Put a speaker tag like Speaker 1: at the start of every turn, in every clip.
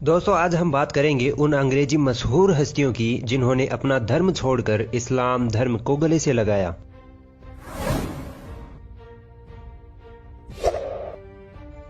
Speaker 1: दोस्तों, आज हम बात करेंगे उन अंग्रेजी मशहूर हस्तियों की जिन्होंने अपना धर्म छोड़कर इस्लाम धर्म को गले से लगाया।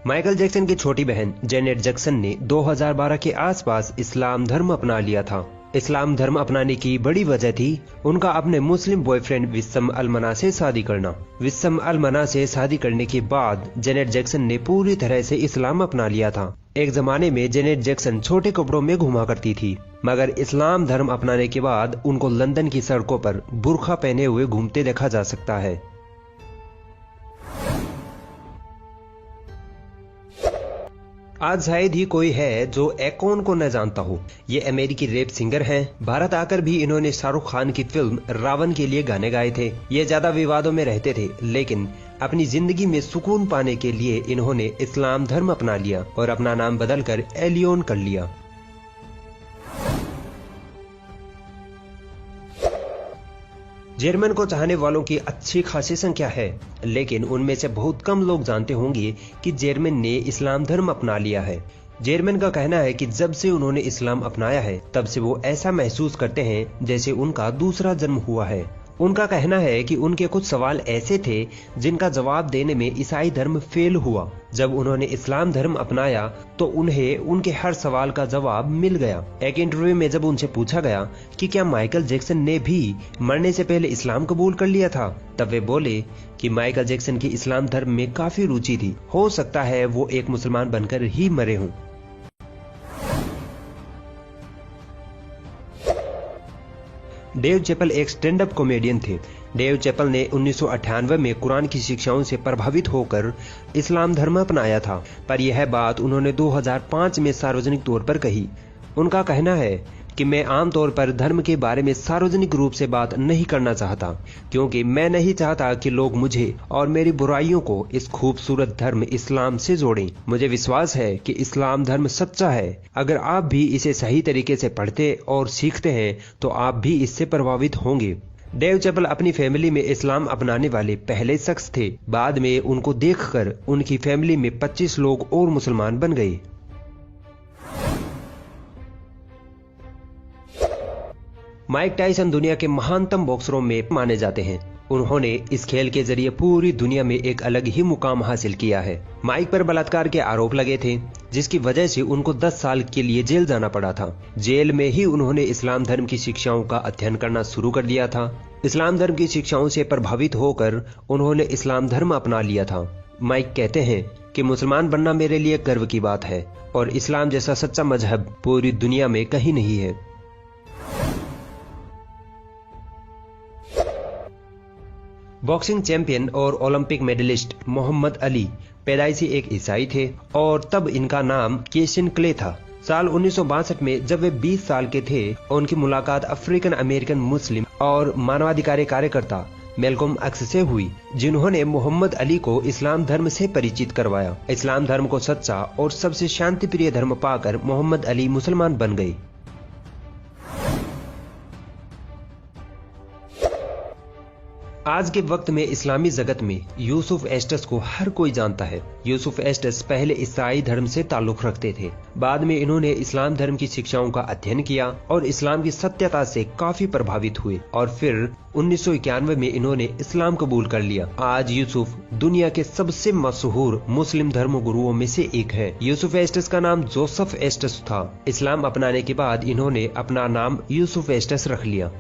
Speaker 1: माइकल जैक्सन की छोटी बहन जेनेट जैक्सन ने 2012 के आसपास इस्लाम धर्म अपना लिया था। इस्लाम धर्म अपनाने की बड़ी वजह थी उनका अपने मुस्लिम बॉयफ्रेंड विस्सम अल-मना से शादी करना। विस्सम अल-मना से शादी करने के बाद जेनेट जैक्सन ने पूरी तरह से इस्लाम अपना लिया था। एक जमाने में जेनेट जैक्सन छोटे कपड़ों में घुमा करती थी, मगर इस्लाम धर्म अपनाने के बाद उनको लंदन की सड़कों पर बुर्का पहने हुए घूमते देखा जा सकता है। आज शायद ही कोई है जो एकॉन को न जानता हो। ये अमेरिकी रैप सिंगर हैं। भारत आकर भी इन्होंने शाहरुख खान की फिल्म रावण के लिए गाने गाए थे। ये ज्यादा विवादों में रहते थे, लेकिन अपनी जिंदगी में सुकून पाने के लिए इन्होंने इस्लाम धर्म अपना लिया और अपना नाम बदलकर एलियोन कर लिया। जर्मन को चाहने वालों की अच्छी खासी संख्या है, लेकिन उनमें से बहुत कम लोग जानते होंगे कि जर्मन ने इस्लाम धर्म अपना लिया है। जर्मन का कहना है कि जब से उन्होंने इस्लाम अपनाया है तब से वो ऐसा महसूस करते हैं जैसे उनका दूसरा जन्म हुआ है। उनका कहना है कि उनके कुछ सवाल ऐसे थे जिनका जवाब देने में ईसाई धर्म फेल हुआ। जब उन्होंने इस्लाम धर्म अपनाया तो उन्हें उनके हर सवाल का जवाब मिल गया। एक इंटरव्यू में जब उनसे पूछा गया कि क्या माइकल जैक्सन ने भी मरने से पहले इस्लाम कबूल कर लिया था, तब वे बोले कि माइकल जैक्सन की इस्लाम धर्म में काफी रुचि थी, हो सकता है वो एक मुसलमान बनकर ही मरे हों। डेव चैपल एक स्टैंड अप कॉमेडियन थे। डेव चैपल ने 1998 में कुरान की शिक्षाओं से प्रभावित होकर इस्लाम धर्म अपनाया था, पर यह बात उन्होंने 2005 में सार्वजनिक तौर पर कही। उनका कहना है कि मैं आमतौर पर धर्म के बारे में सार्वजनिक रूप से बात नहीं करना चाहता, क्योंकि मैं नहीं चाहता कि लोग मुझे और मेरी बुराइयों को इस खूबसूरत धर्म इस्लाम से जोड़ें। मुझे विश्वास है कि इस्लाम धर्म सच्चा है। अगर आप भी इसे सही तरीके से पढ़ते और सीखते हैं तो आप भी इससे प्रभावित होंगे। डेव चैपल अपनी फैमिली में इस्लाम अपनाने वाले पहले शख्स थे। बाद में उनको देखकर उनकी फैमिली में 25 लोग और मुसलमान बन गए। माइक टायसन दुनिया के महानतम बॉक्सरों में माने जाते हैं। उन्होंने इस खेल के जरिए पूरी दुनिया में एक अलग ही मुकाम हासिल किया है। माइक पर बलात्कार के आरोप लगे थे, जिसकी वजह से उनको 10 साल के लिए जेल जाना पड़ा था। जेल में ही उन्होंने इस्लाम धर्म की शिक्षाओं का अध्ययन करना शुरू कर दिया था। इस्लाम धर्म की शिक्षाओं से प्रभावित होकर उन्होंने इस्लाम धर्म अपना लिया था। माइक कहते हैं कि मुसलमान बनना मेरे लिए गर्व की बात है और इस्लाम जैसा सच्चा मजहब पूरी दुनिया में कहीं नहीं है। बॉक्सिंग चैंपियन और ओलंपिक मेडलिस्ट मोहम्मद अली पैदाइशी एक ईसाई थे और तब इनका नाम केशिन क्ले था। साल 1962 में जब वे 20 साल के थे, उनकी मुलाकात अफ्रीकन अमेरिकन मुस्लिम और मानवाधिकार कार्यकर्ता मैल्कम एक्स से हुई, जिन्होंने मोहम्मद अली को इस्लाम धर्म से परिचित करवाया। इस्लाम धर्म को सच्चा और सबसे शांति प्रिय धर्म पाकर मोहम्मद अली मुसलमान बन गए। आज के वक्त में इस्लामी जगत में यूसुफ एस्टेस को हर कोई जानता है। यूसुफ एस्टेस पहले ईसाई धर्म से ताल्लुक रखते थे। बाद में इन्होंने इस्लाम धर्म की शिक्षाओं का अध्ययन किया और इस्लाम की सत्यता से काफी प्रभावित हुए और फिर 1991 में इन्होंने इस्लाम कबूल कर लिया। आज यूसुफ दुनिया के सबसे मशहूर मुस्लिम धर्म गुरुओं में से एक है। यूसुफ एस्टेस का नाम जोसेफ एस्टेस था। इस्लाम अपनाने के बाद इन्होंने अपना नाम यूसुफ एस्टेस रख लिया।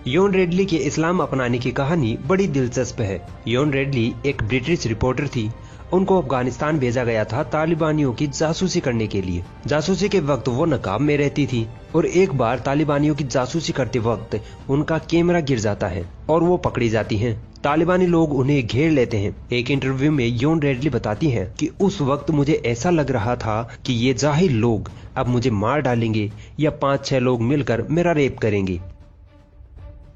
Speaker 1: योन रेडली के इस्लाम अपनाने की कहानी बड़ी दिलचस्प है। योन रेडली एक ब्रिटिश रिपोर्टर थी। उनको अफगानिस्तान भेजा गया था तालिबानियों की जासूसी करने के लिए। जासूसी के वक्त वो नकाब में रहती थी और एक बार तालिबानियों की जासूसी करते वक्त उनका कैमरा गिर जाता है और वो पकड़ी जाती हैं। तालिबानी लोग उन्हें घेर लेते हैं। एक इंटरव्यू में योन रेडली बताती हैं कि उस वक्त मुझे ऐसा लग रहा था कि ये जाहिल लोग अब मुझे मार डालेंगे या 5-6 लोग मिलकर मेरा रेप करेंगे।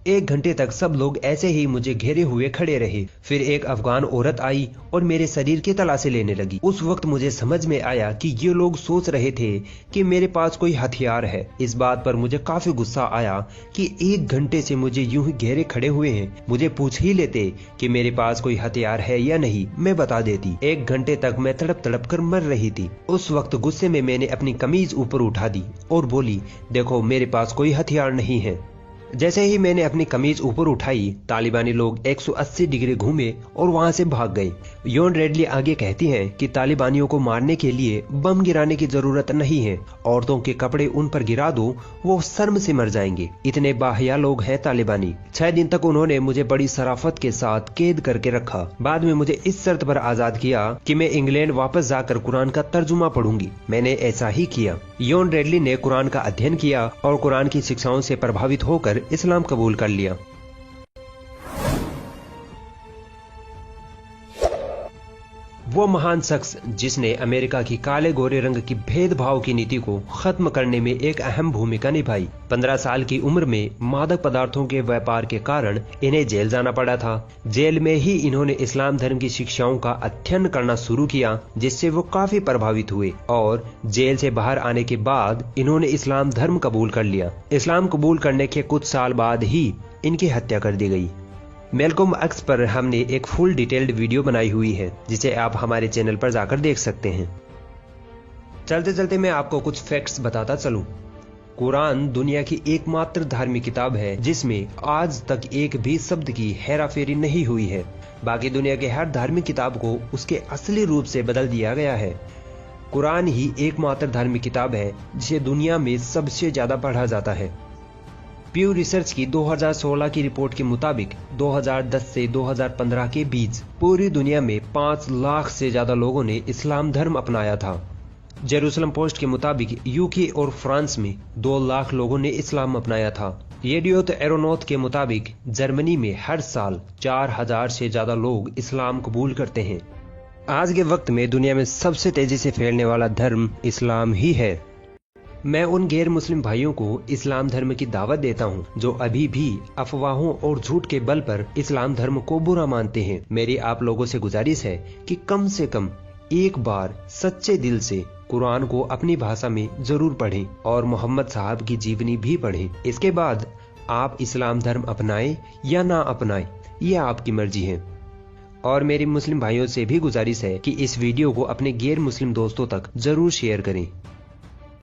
Speaker 1: 1 घंटे तक सब लोग ऐसे ही मुझे घेरे हुए खड़े रहे। फिर एक अफगान औरत आई और मेरे शरीर की तलाशी लेने लगी। उस वक्त मुझे समझ में आया कि ये लोग सोच रहे थे कि मेरे पास कोई हथियार है। इस बात पर मुझे काफी गुस्सा आया कि 1 घंटे से मुझे यूं ही घेरे खड़े हुए हैं। मुझे पूछ ही लेते कि मेरे पास कोई हथियार है या नहीं, मैं बता देती। 1 घंटे तक मैं तड़प तड़प कर मर रही थी। उस वक्त गुस्से में मैंने अपनी कमीज ऊपर उठा दी और बोली, देखो मेरे पास कोई हथियार नहीं है। जैसे ही मैंने अपनी कमीज ऊपर उठाई, तालिबानी लोग 180 डिग्री घूमे और वहां से भाग गए। योन रेडली आगे कहती हैं कि तालिबानियों को मारने के लिए बम गिराने की जरूरत नहीं है, औरतों के कपड़े उन पर गिरा दो, वो शर्म से मर जाएंगे। इतने बाहिया लोग हैं तालिबानी। 6 दिन तक उन्होंने मुझे बड़ी शराफत के साथ कैद करके रखा। बाद में मुझे इस शर्त पर आजाद किया कि मैं इंग्लैंड वापस जाकर कुरान का तर्जुमा पढ़ूंगी। मैंने ऐसा ही किया। योन रेडली ने कुरान का अध्ययन किया और कुरान की शिक्षाओं से प्रभावित होकर इस्लाम कबूल कर लिया। वो महान शख्स जिसने अमेरिका की काले गोरे रंग की भेदभाव की नीति को खत्म करने में एक अहम भूमिका निभाई। 15 साल की उम्र में मादक पदार्थों के व्यापार के कारण इन्हें जेल जाना पड़ा था। जेल में ही इन्होंने इस्लाम धर्म की शिक्षाओं का अध्ययन करना शुरू किया, जिससे वो काफी प्रभावित हुए और जेल से बाहर आने के बाद इन्होंने इस्लाम धर्म कबूल कर लिया। इस्लाम कबूल करने के कुछ साल बाद ही इनकी हत्या कर दी गई। मैल्कोम एक्स पर हमने एक फुल डिटेल्ड वीडियो बनाई हुई है, जिसे आप हमारे चैनल पर जाकर देख सकते हैं। चलते चलते मैं आपको कुछ फैक्ट्स बताता चलूं। कुरान दुनिया की एकमात्र धार्मिक किताब है जिसमें आज तक एक भी शब्द की हेराफेरी नहीं हुई है। बाकी दुनिया के हर धार्मिक किताब को उसके असली रूप से बदल दिया गया है। कुरान ही एकमात्र धार्मिक किताब है जिसे दुनिया में सबसे ज्यादा पढ़ा जाता है। प्यू रिसर्च की 2016 की रिपोर्ट के मुताबिक 2010 से 2015 के बीच पूरी दुनिया में 5 लाख से ज्यादा लोगों ने इस्लाम धर्म अपनाया था। जेरूसलम पोस्ट के मुताबिक यूके और फ्रांस में 2 लाख लोगों ने इस्लाम अपनाया था। येडियोत एरोनॉट के मुताबिक जर्मनी में हर साल 4000 से ज्यादा लोग इस्लाम कबूल करते हैं। आज के वक्त में दुनिया में सबसे तेजी से फैलने वाला धर्म इस्लाम ही है। मैं उन गैर मुस्लिम भाइयों को इस्लाम धर्म की दावत देता हूं जो अभी भी अफवाहों और झूठ के बल पर इस्लाम धर्म को बुरा मानते हैं। मेरी आप लोगों से गुजारिश है कि कम से कम एक बार सच्चे दिल से कुरान को अपनी भाषा में जरूर पढ़ें और मोहम्मद साहब की जीवनी भी पढ़ें। इसके बाद आप इस्लाम धर्म अपनाएं या ना अपनाएं, यह आपकी मर्जी है। और मेरी मुस्लिम भाइयों से भी गुजारिश है कि इस वीडियो को अपने गैर मुस्लिम दोस्तों तक जरूर शेयर करें।